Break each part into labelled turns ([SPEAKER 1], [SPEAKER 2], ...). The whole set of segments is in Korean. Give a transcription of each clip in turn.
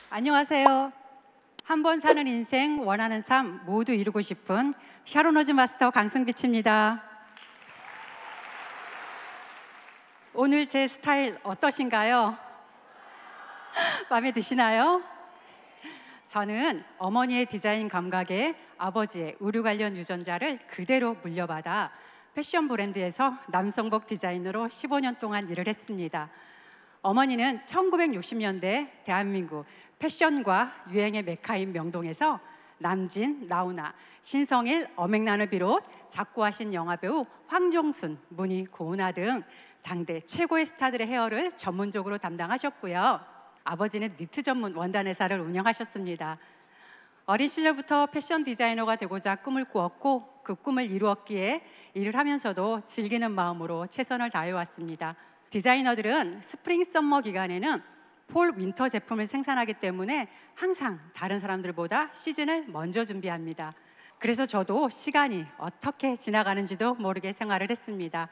[SPEAKER 1] 안녕하세요. 한 번 사는 인생, 원하는 삶 모두 이루고 싶은 샤로노즈 마스터 강승빛입니다. 오늘 제 스타일 어떠신가요? 마음에 드시나요? 저는 어머니의 디자인 감각에 아버지의 의류 관련 유전자를 그대로 물려받아 패션 브랜드에서 남성복 디자이너로 15년 동안 일을 했습니다. 어머니는 1960년대 대한민국 패션과 유행의 메카인 명동에서 남진, 나훈아, 신성일, 엄앵란을 비롯 작고하신 영화배우 황정순, 문희, 고은하 등 당대 최고의 스타들의 헤어를 전문적으로 담당하셨고요. 아버지는 니트 전문 원단 회사를 운영하셨습니다. 어린 시절부터 패션 디자이너가 되고자 꿈을 꾸었고 그 꿈을 이루었기에 일을 하면서도 즐기는 마음으로 최선을 다해왔습니다. 디자이너들은 스프링 썸머 기간에는 폴 윈터 제품을 생산하기 때문에 항상 다른 사람들보다 시즌을 먼저 준비합니다. 그래서 저도 시간이 어떻게 지나가는지도 모르게 생활을 했습니다.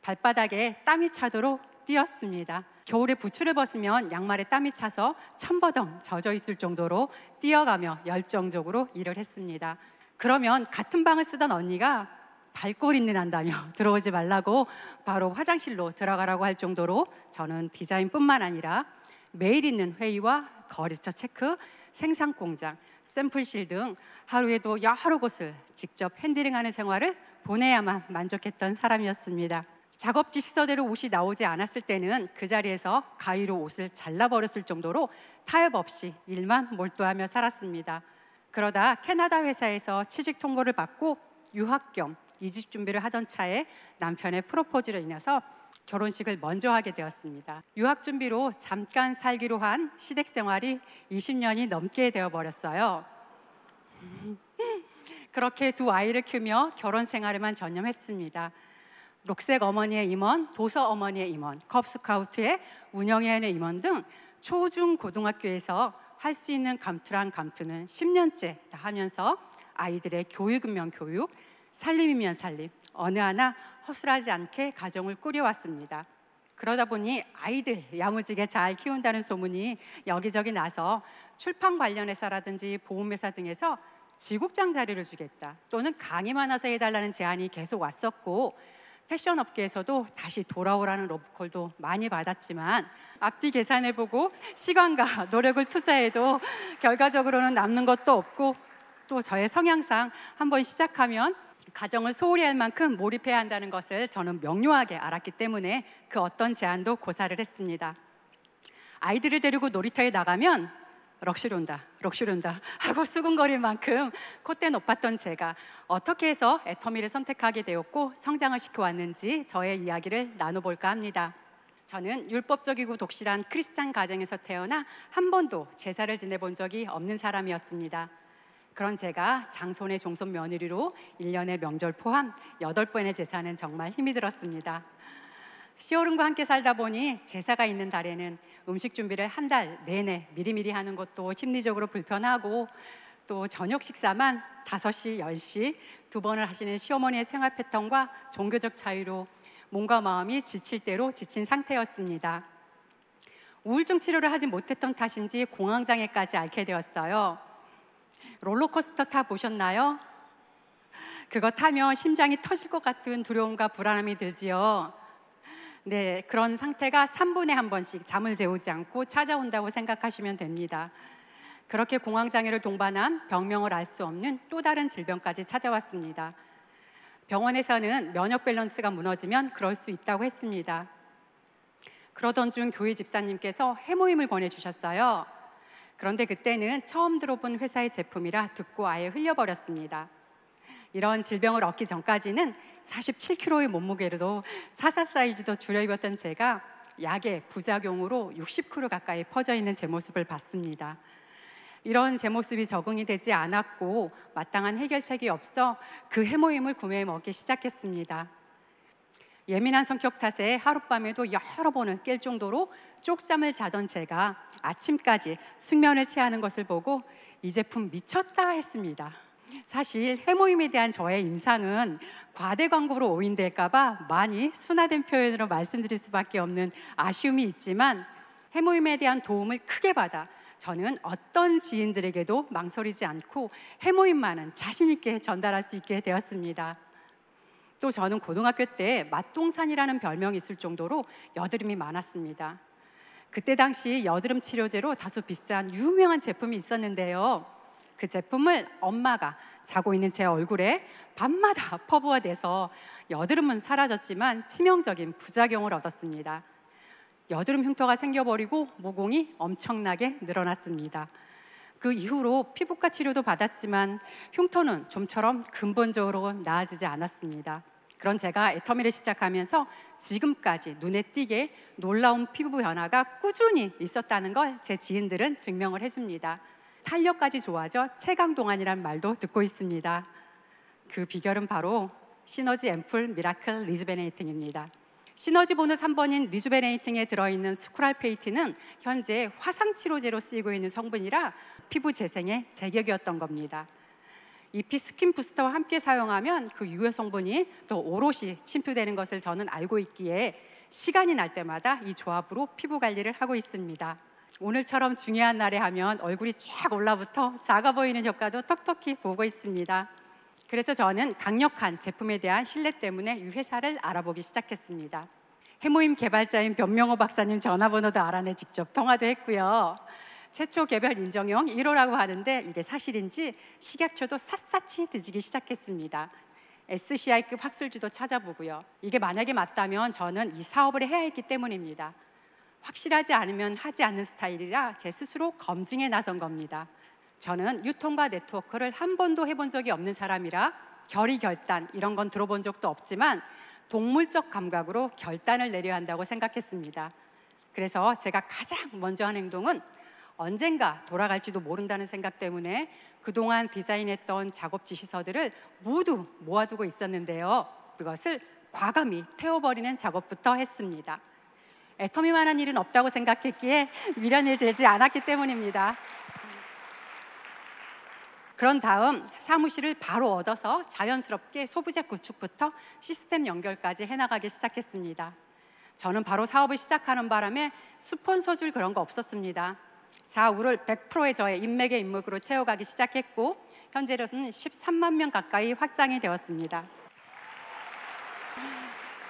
[SPEAKER 1] 발바닥에 땀이 차도록 뛰었습니다. 겨울에 부츠를 벗으면 양말에 땀이 차서 첨버덩 젖어 있을 정도로 뛰어가며 열정적으로 일을 했습니다. 그러면 같은 방을 쓰던 언니가 발꼬린내 난다며 들어오지 말라고 바로 화장실로 들어가라고 할 정도로 저는 디자인뿐만 아니라 매일 있는 회의와 거래처 체크, 생산 공장, 샘플실 등 하루에도 여러 곳을 직접 핸들링하는 생활을 보내야만 만족했던 사람이었습니다. 작업지 시서대로 옷이 나오지 않았을 때는 그 자리에서 가위로 옷을 잘라버렸을 정도로 타협 없이 일만 몰두하며 살았습니다. 그러다 캐나다 회사에서 취직 통보를 받고 유학 겸 이직 준비를 하던 차에 남편의 프로포즈로 인해서 결혼식을 먼저 하게 되었습니다. 유학 준비로 잠깐 살기로 한 시댁 생활이 20년이 넘게 되어버렸어요. 그렇게 두 아이를 키우며 결혼 생활에만 전념했습니다. 록색 어머니의 임원, 도서 어머니의 임원, 컵스카우트의 운영위원회 임원 등 초중 고등학교에서 할 수 있는 감투란 감투는 10년째 다 하면서 아이들의 교육이면 교육, 살림이면 살림, 어느 하나 허술하지 않게 가정을 꾸려왔습니다. 그러다 보니 아이들 야무지게 잘 키운다는 소문이 여기저기 나서 출판 관련 회사라든지 보험회사 등에서 지국장 자리를 주겠다 또는 강의만 와서 해달라는 제안이 계속 왔었고 패션 업계에서도 다시 돌아오라는 러브콜도 많이 받았지만 앞뒤 계산해보고 시간과 노력을 투자해도 결과적으로는 남는 것도 없고 또 저의 성향상 한번 시작하면 가정을 소홀히 할 만큼 몰입해야 한다는 것을 저는 명료하게 알았기 때문에 그 어떤 제안도 고사를 했습니다. 아이들을 데리고 놀이터에 나가면 럭셔리 온다 하고 수군거릴 만큼 콧대 높았던 제가 어떻게 해서 애터미를 선택하게 되었고 성장을 시켜왔는지 저의 이야기를 나눠볼까 합니다. 저는 율법적이고 독실한 크리스찬 가정에서 태어나 한 번도 제사를 지내본 적이 없는 사람이었습니다. 그런 제가 장손의 종손 며느리로 1년의 명절 포함 8번의 제사는 정말 힘이 들었습니다. 시어른과 함께 살다 보니 제사가 있는 달에는 음식 준비를 한 달 내내 미리미리 하는 것도 심리적으로 불편하고 또 저녁 식사만 5시, 10시 2번을 하시는 시어머니의 생활 패턴과 종교적 차이로 몸과 마음이 지칠 대로 지친 상태였습니다. 우울증 치료를 하지 못했던 탓인지 공황장애까지 앓게 되었어요. 롤러코스터 타보셨나요? 그거 타면 심장이 터질 것 같은 두려움과 불안함이 들지요. 네, 그런 상태가 3분에 한 번씩 잠을 재우지 않고 찾아온다고 생각하시면 됩니다. 그렇게 공황장애를 동반한 병명을 알 수 없는 또 다른 질병까지 찾아왔습니다. 병원에서는 면역 밸런스가 무너지면 그럴 수 있다고 했습니다. 그러던 중 교회 집사님께서 해모임을 권해주셨어요. 그런데 그때는 처음 들어본 회사의 제품이라 듣고 아예 흘려버렸습니다. 이런 질병을 얻기 전까지는 47kg의 몸무게로도 44 사이즈도 줄여 입었던 제가 약의 부작용으로 60kg 가까이 퍼져 있는 제 모습을 봤습니다. 이런 제 모습이 적응이 되지 않았고 마땅한 해결책이 없어 그 해모임을 구매해 먹기 시작했습니다. 예민한 성격 탓에 하룻밤에도 여러 번을 깰 정도로 쪽잠을 자던 제가 아침까지 숙면을 취하는 것을 보고 이 제품 미쳤다 했습니다. 사실 해모임에 대한 저의 임상은 과대 광고로 오인될까 봐 많이 순화된 표현으로 말씀드릴 수밖에 없는 아쉬움이 있지만 해모임에 대한 도움을 크게 받아 저는 어떤 지인들에게도 망설이지 않고 해모임만은 자신 있게 전달할 수 있게 되었습니다. 또 저는 고등학교 때 맛동산이라는 별명이 있을 정도로 여드름이 많았습니다. 그때 당시 여드름 치료제로 다소 비싼 유명한 제품이 있었는데요. 그 제품을 엄마가 자고 있는 제 얼굴에 밤마다 퍼부어대서 여드름은 사라졌지만 치명적인 부작용을 얻었습니다. 여드름 흉터가 생겨버리고 모공이 엄청나게 늘어났습니다. 그 이후로 피부과 치료도 받았지만 흉터는 좀처럼 근본적으로 나아지지 않았습니다. 그런 제가 애터미를 시작하면서 지금까지 눈에 띄게 놀라운 피부 변화가 꾸준히 있었다는 걸 제 지인들은 증명을 해줍니다. 탄력까지 좋아져 최강동안이란 말도 듣고 있습니다. 그 비결은 바로 시너지 앰플 미라클 리주베네이팅입니다. 시너지 보너스 3번인 리주베네이팅에 들어있는 스쿠랄페이트는 현재 화상치료제로 쓰이고 있는 성분이라 피부 재생에 제격이었던 겁니다. 이피 스킨 부스터와 함께 사용하면 그 유효 성분이 더 오롯이 침투되는 것을 저는 알고 있기에 시간이 날 때마다 이 조합으로 피부 관리를 하고 있습니다. 오늘처럼 중요한 날에 하면 얼굴이 쫙 올라붙어 작아 보이는 효과도 톡톡히 보고 있습니다. 그래서 저는 강력한 제품에 대한 신뢰 때문에 이 회사를 알아보기 시작했습니다. 해모임 개발자인 변명호 박사님 전화번호도 알아내 직접 통화도 했고요. 최초 개별 인정형 1호라고 하는데 이게 사실인지 식약처도 샅샅이 뒤지기 시작했습니다. SCI급 학술지도 찾아보고요. 이게 만약에 맞다면 저는 이 사업을 해야 했기 때문입니다. 확실하지 않으면 하지 않는 스타일이라 제 스스로 검증에 나선 겁니다. 저는 유통과 네트워크를 한 번도 해본 적이 없는 사람이라 결의 결단 이런 건 들어본 적도 없지만 동물적 감각으로 결단을 내려야 한다고 생각했습니다. 그래서 제가 가장 먼저 한 행동은 언젠가 돌아갈지도 모른다는 생각 때문에 그동안 디자인했던 작업 지시서들을 모두 모아두고 있었는데요. 그것을 과감히 태워버리는 작업부터 했습니다. 애터미만한 일은 없다고 생각했기에 미련을 들지 않았기 때문입니다. 그런 다음 사무실을 바로 얻어서 자연스럽게 소부재 구축부터 시스템 연결까지 해나가기 시작했습니다. 저는 바로 사업을 시작하는 바람에 스폰서 줄 그런 거 없었습니다. 좌우를 100%의 저의 인맥의 인맥으로 채워가기 시작했고 현재로는 13만 명 가까이 확장이 되었습니다.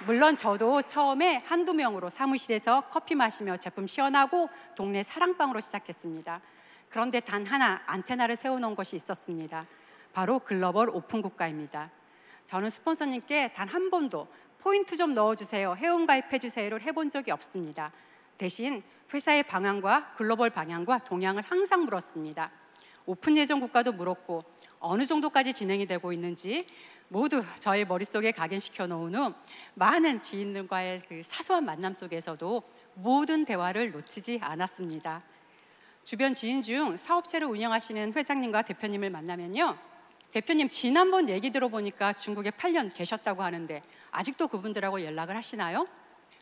[SPEAKER 1] 물론 저도 처음에 한두 명으로 사무실에서 커피 마시며 제품 시연하고 동네 사랑방으로 시작했습니다. 그런데 단 하나 안테나를 세워놓은 것이 있었습니다. 바로 글로벌 오픈 국가입니다. 저는 스폰서님께 단 한 번도 포인트 좀 넣어주세요, 회원가입해 주세요를 해본 적이 없습니다. 대신 회사의 방향과 글로벌 방향과 동향을 항상 물었습니다. 오픈 예정 국가도 물었고 어느 정도까지 진행이 되고 있는지 모두 저의 머릿속에 각인시켜 놓은 후 많은 지인들과의 그 사소한 만남 속에서도 모든 대화를 놓치지 않았습니다. 주변 지인 중 사업체를 운영하시는 회장님과 대표님을 만나면요, 대표님 지난번 얘기 들어보니까 중국에 8년 계셨다고 하는데 아직도 그분들하고 연락을 하시나요?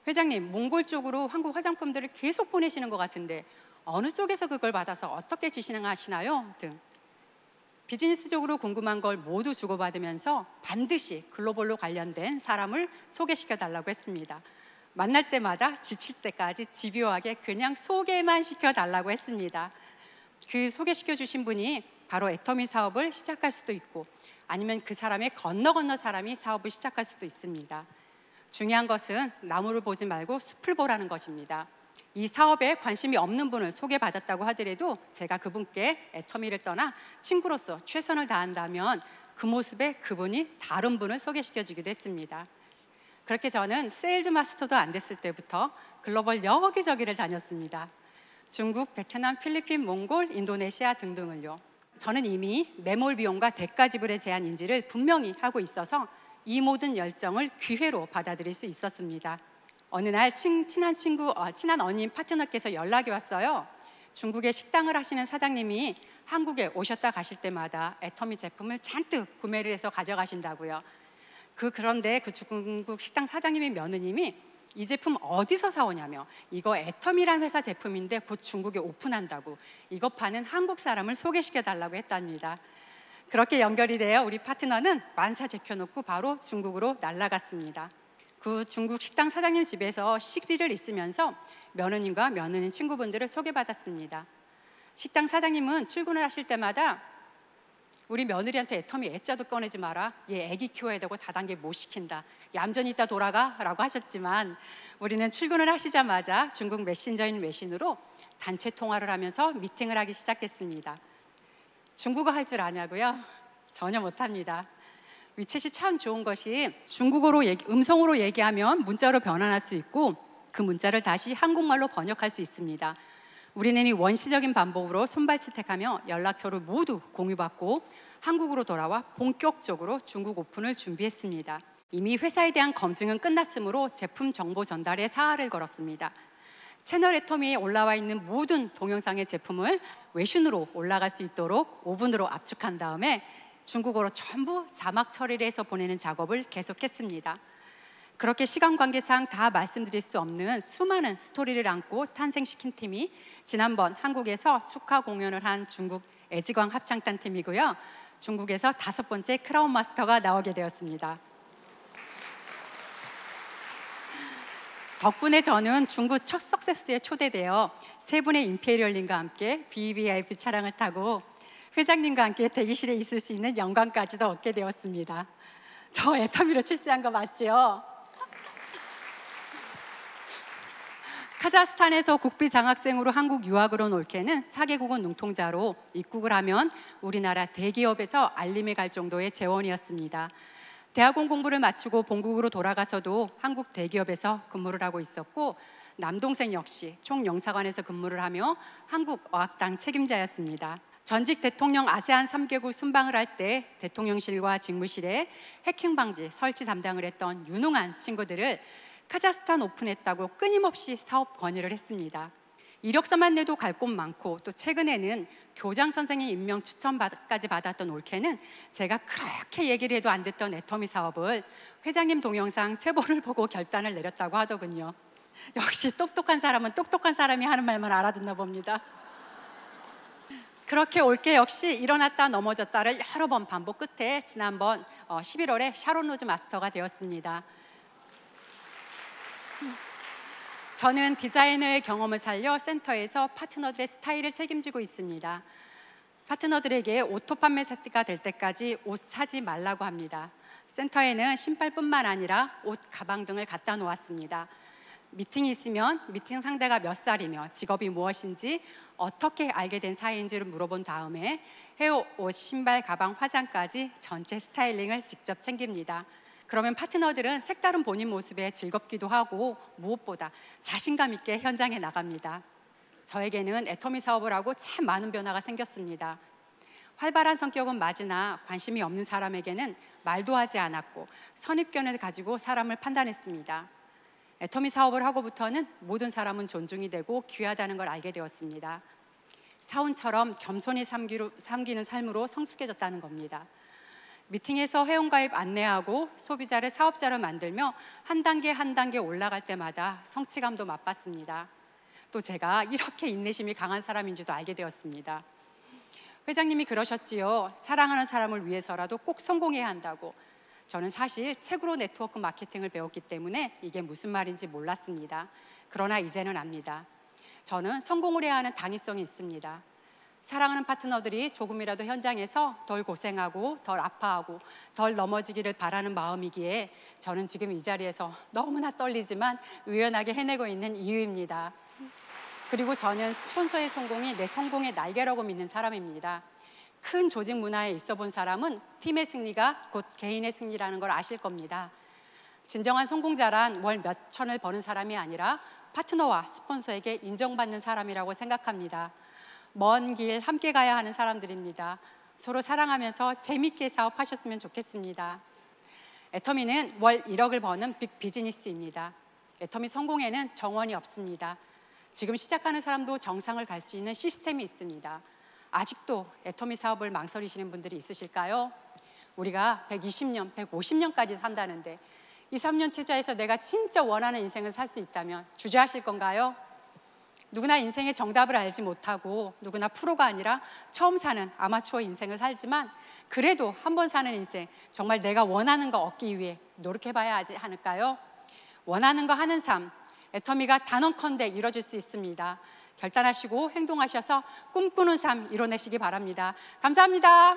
[SPEAKER 1] 회장님 몽골 쪽으로 한국 화장품들을 계속 보내시는 것 같은데 어느 쪽에서 그걸 받아서 어떻게 진행하시나요? 등 비즈니스적으로 궁금한 걸 모두 주고받으면서 반드시 글로벌로 관련된 사람을 소개시켜 달라고 했습니다. 만날 때마다 지칠 때까지 집요하게 그냥 소개만 시켜달라고 했습니다. 그 소개시켜 주신 분이 바로 애터미 사업을 시작할 수도 있고 아니면 그 사람의 건너 사람이 사업을 시작할 수도 있습니다. 중요한 것은 나무를 보지 말고 숲을 보라는 것입니다. 이 사업에 관심이 없는 분을 소개받았다고 하더라도 제가 그분께 애터미를 떠나 친구로서 최선을 다한다면 그 모습에 그분이 다른 분을 소개시켜 주기도 했습니다. 그렇게 저는 세일즈 마스터도 안 됐을 때부터 글로벌 여기저기를 다녔습니다. 중국, 베트남, 필리핀, 몽골, 인도네시아 등등을요. 저는 이미 매몰 비용과 대가 지불에 대한 인지를 분명히 하고 있어서 이 모든 열정을 기회로 받아들일 수 있었습니다. 어느 날 친한 언니인 파트너께서 연락이 왔어요. 중국에 식당을 하시는 사장님이 한국에 오셨다 가실 때마다 애터미 제품을 잔뜩 구매를 해서 가져가신다고요. 그런데 그 중국 식당 사장님의 며느님이 이 제품 어디서 사오냐며, 이거 애터미란 회사 제품인데 곧 중국에 오픈한다고 이거 파는 한국 사람을 소개시켜 달라고 했답니다. 그렇게 연결이 되어 우리 파트너는 만사 제켜놓고 바로 중국으로 날아갔습니다. 그 중국 식당 사장님 집에서 식비를 있으면서 며느님과 며느님 친구분들을 소개받았습니다. 식당 사장님은 출근을 하실 때마다 우리 며느리한테 애터미 애자도 꺼내지 마라. 얘 애기 키워야 되고 다단계 못 시킨다. 얌전히 있다 돌아가 라고 하셨지만 우리는 출근을 하시자마자 중국 메신저인 외신으로 단체 통화를 하면서 미팅을 하기 시작했습니다. 중국어 할 줄 아냐고요? 전혀 못합니다. 위챗이 참 좋은 것이 중국어로 음성으로 얘기하면 문자로 변환할 수 있고 그 문자를 다시 한국말로 번역할 수 있습니다. 우리는 이 원시적인 반복으로 손발치택하며 연락처를 모두 공유받고 한국으로 돌아와 본격적으로 중국 오픈을 준비했습니다. 이미 회사에 대한 검증은 끝났으므로 제품 정보 전달에 사활을 걸었습니다. 채널 애터미에 올라와 있는 모든 동영상의 제품을 외신으로 올라갈 수 있도록 오븐으로 압축한 다음에 중국어로 전부 자막 처리를 해서 보내는 작업을 계속했습니다. 그렇게 시간 관계상 다 말씀드릴 수 없는 수많은 스토리를 안고 탄생시킨 팀이 지난번 한국에서 축하 공연을 한 중국 애지광 합창단 팀이고요. 중국에서 5번째 크라운 마스터가 나오게 되었습니다. 덕분에 저는 중국 첫 석세스에 초대되어 3분의 임페리얼님과 함께 VVIP 차량을 타고 회장님과 함께 대기실에 있을 수 있는 영광까지도 얻게 되었습니다. 저 애터미로 출세한 거 맞죠? 카자흐스탄에서 국비 장학생으로 한국 유학을 온 올케는 4개국어 능통자로 입국을 하면 우리나라 대기업에서 알림이 갈 정도의 재원이었습니다. 대학원 공부를 마치고 본국으로 돌아가서도 한국 대기업에서 근무를 하고 있었고 남동생 역시 총영사관에서 근무를 하며 한국어학당 책임자였습니다. 전직 대통령 아세안 3개국 순방을 할 때 대통령실과 직무실에 해킹 방지 설치 담당을 했던 유능한 친구들을 카자흐스탄 오픈했다고 끊임없이 사업 건의를 했습니다. 이력서만 내도 갈 곳 많고 또 최근에는 교장 선생님 임명 추천까지 받았던 올케는 제가 그렇게 얘기를 해도 안 듣던 애터미 사업을 회장님 동영상 3번을 보고 결단을 내렸다고 하더군요. 역시 똑똑한 사람은 똑똑한 사람이 하는 말만 알아듣나 봅니다. 그렇게 올케 역시 일어났다 넘어졌다를 여러 번 반복 끝에 지난번 11월에 샤론 로즈 마스터가 되었습니다. 저는 디자이너의 경험을 살려 센터에서 파트너들의 스타일을 책임지고 있습니다. 파트너들에게 오토 판매 세트가 될 때까지 옷 사지 말라고 합니다. 센터에는 신발뿐만 아니라 옷, 가방 등을 갖다 놓았습니다. 미팅이 있으면 미팅 상대가 몇 살이며 직업이 무엇인지 어떻게 알게 된 사이인지를 물어본 다음에 헤어, 옷, 신발, 가방, 화장까지 전체 스타일링을 직접 챙깁니다. 그러면 파트너들은 색다른 본인 모습에 즐겁기도 하고 무엇보다 자신감 있게 현장에 나갑니다. 저에게는 애터미 사업을 하고 참 많은 변화가 생겼습니다. 활발한 성격은 맞으나 관심이 없는 사람에게는 말도 하지 않았고 선입견을 가지고 사람을 판단했습니다. 애터미 사업을 하고부터는 모든 사람은 존중이 되고 귀하다는 걸 알게 되었습니다. 사원처럼 겸손히 삼기는 삶으로 성숙해졌다는 겁니다. 미팅에서 회원가입 안내하고 소비자를 사업자로 만들며 한 단계 한 단계 올라갈 때마다 성취감도 맛봤습니다. 또 제가 이렇게 인내심이 강한 사람인지도 알게 되었습니다. 회장님이 그러셨지요. 사랑하는 사람을 위해서라도 꼭 성공해야 한다고. 저는 사실 책으로 네트워크 마케팅을 배웠기 때문에 이게 무슨 말인지 몰랐습니다. 그러나 이제는 압니다. 저는 성공을 해야 하는 당위성이 있습니다. 사랑하는 파트너들이 조금이라도 현장에서 덜 고생하고 덜 아파하고 덜 넘어지기를 바라는 마음이기에 저는 지금 이 자리에서 너무나 떨리지만 의연하게 해내고 있는 이유입니다. 그리고 저는 스폰서의 성공이 내 성공의 날개라고 믿는 사람입니다. 큰 조직 문화에 있어 본 사람은 팀의 승리가 곧 개인의 승리라는 걸 아실 겁니다. 진정한 성공자란 월 몇 천을 버는 사람이 아니라 파트너와 스폰서에게 인정받는 사람이라고 생각합니다. 먼 길 함께 가야 하는 사람들입니다. 서로 사랑하면서 재밌게 사업하셨으면 좋겠습니다. 애터미는 월 1억을 버는 빅 비즈니스입니다. 애터미 성공에는 정원이 없습니다. 지금 시작하는 사람도 정상을 갈 수 있는 시스템이 있습니다. 아직도 애터미 사업을 망설이시는 분들이 있으실까요? 우리가 120년, 150년까지 산다는데 2, 3년 투자해서 내가 진짜 원하는 인생을 살 수 있다면 주저하실 건가요? 누구나 인생의 정답을 알지 못하고 누구나 프로가 아니라 처음 사는 아마추어 인생을 살지만 그래도 한 번 사는 인생, 정말 내가 원하는 거 얻기 위해 노력해봐야 하지 않을까요? 원하는 거 하는 삶, 애터미가 단언컨대 이뤄질 수 있습니다. 결단하시고 행동하셔서 꿈꾸는 삶 이뤄내시기 바랍니다. 감사합니다.